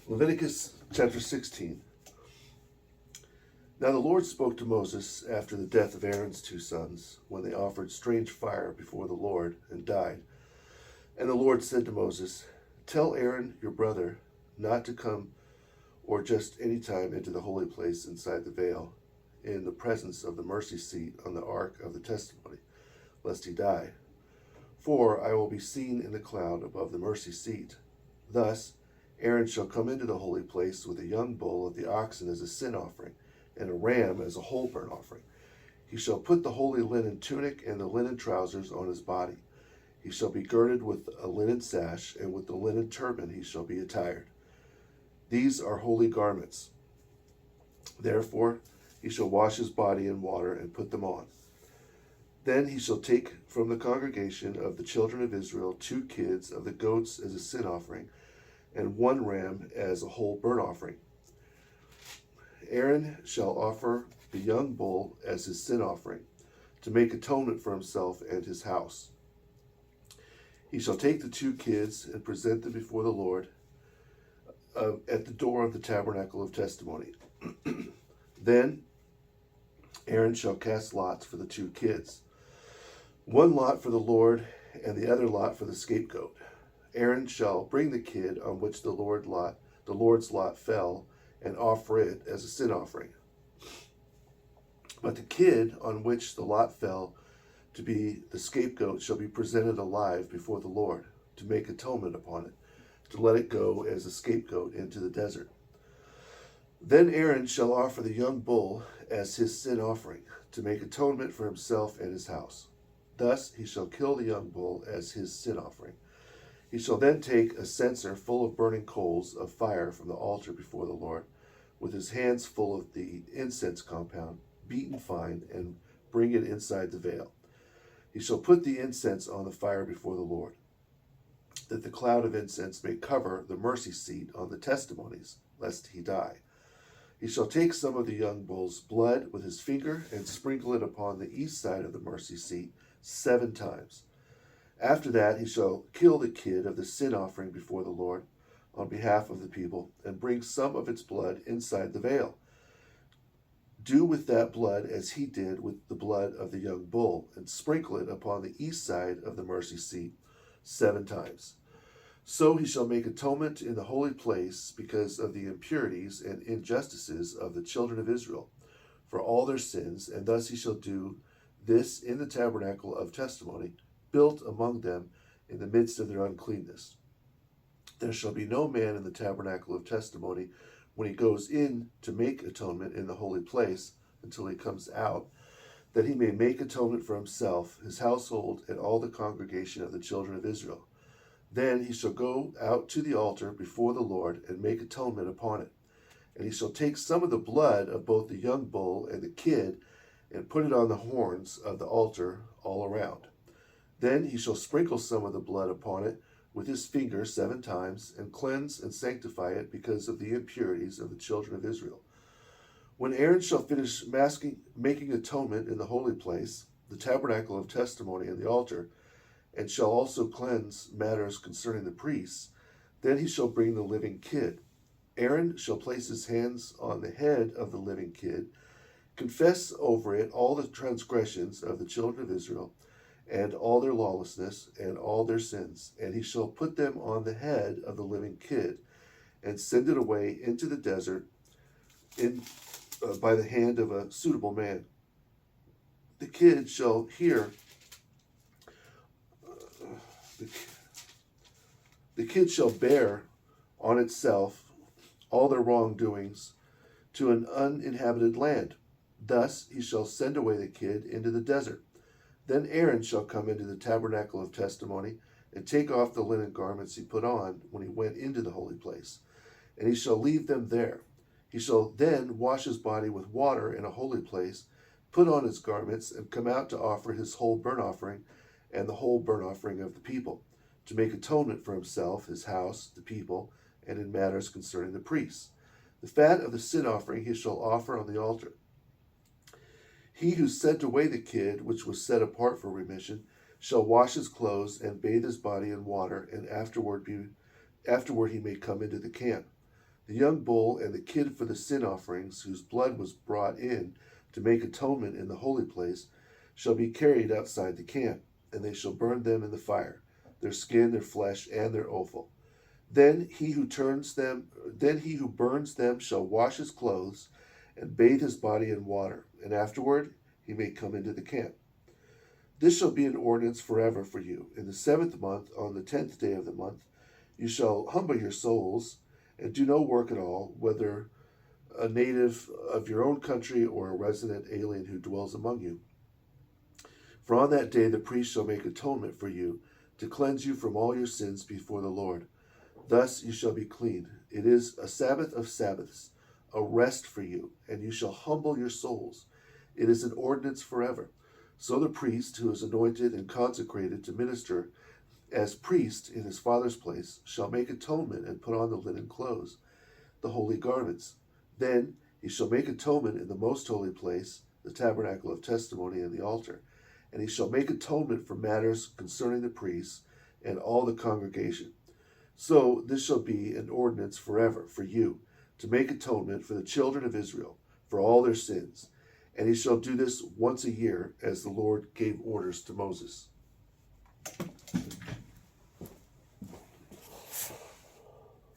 Leviticus chapter 16. Now the Lord spoke to Moses after the death of Aaron's two sons, when they offered strange fire before the Lord and died. And the Lord said to Moses, "Tell Aaron your brother not to come or just any time into the holy place inside the veil, in the presence of the mercy seat on the ark of the testimony, lest he die. For I will be seen in the cloud above the mercy seat. Thus Aaron shall come into the holy place with a young bull of the oxen as a sin offering, and a ram as a whole burnt offering. He shall put the holy linen tunic and the linen trousers on his body. He shall be girded with a linen sash, and with the linen turban he shall be attired. These are holy garments. Therefore he shall wash his body in water and put them on. Then he shall take from the congregation of the children of Israel 2 kids of the goats as a sin offering, and 1 ram as a whole burnt offering. Aaron shall offer the young bull as his sin offering, to make atonement for himself and his house. He shall take the 2 kids and present them before the Lord at the door of the tabernacle of testimony. Then Aaron shall cast lots for the 2 kids, 1 lot for the Lord and the other lot for the scapegoat. Aaron shall bring the kid on which the Lord's lot fell, and offer it as a sin offering. But the kid on which the lot fell to be the scapegoat shall be presented alive before the Lord, to make atonement upon it, to let it go as a scapegoat into the desert. Then Aaron shall offer the young bull as his sin offering, to make atonement for himself and his house. Thus he shall kill the young bull as his sin offering. He shall then take a censer full of burning coals of fire from the altar before the Lord, with his hands full of the incense compound, beaten fine, and bring it inside the veil. He shall put the incense on the fire before the Lord, that the cloud of incense may cover the mercy seat on the testimonies, lest he die. He shall take some of the young bull's blood with his finger and sprinkle it upon the east side of the mercy seat 7 times. After that he shall kill the kid of the sin offering before the Lord on behalf of the people, and bring some of its blood inside the veil. Do with that blood as he did with the blood of the young bull, and sprinkle it upon the east side of the mercy seat 7 times. So he shall make atonement in the holy place because of the impurities and injustices of the children of Israel for all their sins, and thus he shall do this in the tabernacle of testimony, built among them in the midst of their uncleanness. There shall be no man in the tabernacle of testimony when he goes in to make atonement in the holy place until he comes out, that he may make atonement for himself, his household, and all the congregation of the children of Israel. Then he shall go out to the altar before the Lord and make atonement upon it. And he shall take some of the blood of both the young bull and the kid and put it on the horns of the altar all around. Then he shall sprinkle some of the blood upon it with his finger 7 times, and cleanse and sanctify it because of the impurities of the children of Israel. When Aaron shall finish making atonement in the holy place, the tabernacle of testimony, and the altar, and shall also cleanse matters concerning the priests, then he shall bring the living kid. Aaron shall place his hands on the head of the living kid, confess over it all the transgressions of the children of Israel, and all their lawlessness, and all their sins, and he shall put them on the head of the living kid, and send it away into the desert by the hand of a suitable man. The kid shall the kid shall bear on itself all their wrongdoings to an uninhabited land. Thus he shall send away the kid into the desert. Then Aaron shall come into the tabernacle of testimony, and take off the linen garments he put on when he went into the holy place, and he shall leave them there. He shall then wash his body with water in a holy place, put on his garments, and come out to offer his whole burnt offering and the whole burnt offering of the people, to make atonement for himself, his house, the people, and in matters concerning the priests. The fat of the sin offering he shall offer on the altar. He who sent away the kid, which was set apart for remission, shall wash his clothes and bathe his body in water, and afterward he may come into the camp. The young bull and the kid for the sin offerings, whose blood was brought in to make atonement in the holy place, shall be carried outside the camp, and they shall burn them in the fire, their skin, their flesh, and their offal. Then he who burns them shall wash his clothes and bathe his body in water, and afterward he may come into the camp. This shall be an ordinance forever for you. In the 7th month, on the 10th day of the month, you shall humble your souls and do no work at all, whether a native of your own country or a resident alien who dwells among you. For on that day the priest shall make atonement for you, to cleanse you from all your sins before the Lord. Thus you shall be clean. It is a Sabbath of Sabbaths, a rest for you, and you shall humble your souls. It is an ordinance forever. So the priest, who is anointed and consecrated to minister as priest in his father's place, shall make atonement and put on the linen clothes, the holy garments. Then he shall make atonement in the most holy place, the tabernacle of testimony and the altar. And he shall make atonement for matters concerning the priests and all the congregation. So this shall be an ordinance forever for you, to make atonement for the children of Israel, for all their sins. And he shall do this once a year, as the Lord gave orders to Moses.